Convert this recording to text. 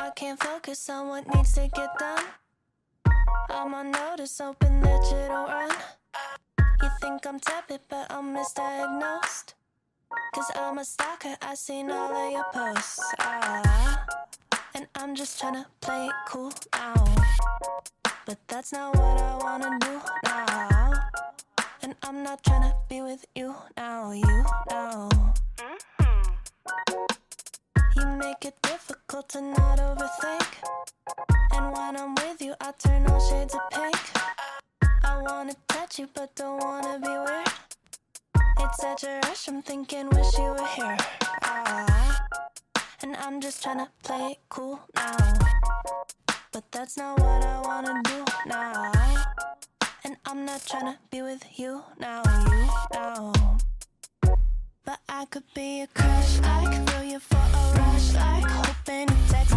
I can't focus on what needs to get done. I'm on notice, open digital run. You think I'm tepid, but I'm misdiagnosed. Cause I'm a stalker, I seen all of your posts. And I'm just tryna play it cool now. But that's not what I wanna do now. And I'm not tryna be with you now, you now. You make it difficult to not overthink. And when I'm with you, I turn all shades of pink. I wanna touch you, but don't wanna be weird. It's such a rush, I'm thinking, wish you were here. And I'm just tryna play it cool now. But that's not what I wanna do now. And I'm not tryna be with you now, you now. But I could be a crush, like feel you for a rush, like hoping you text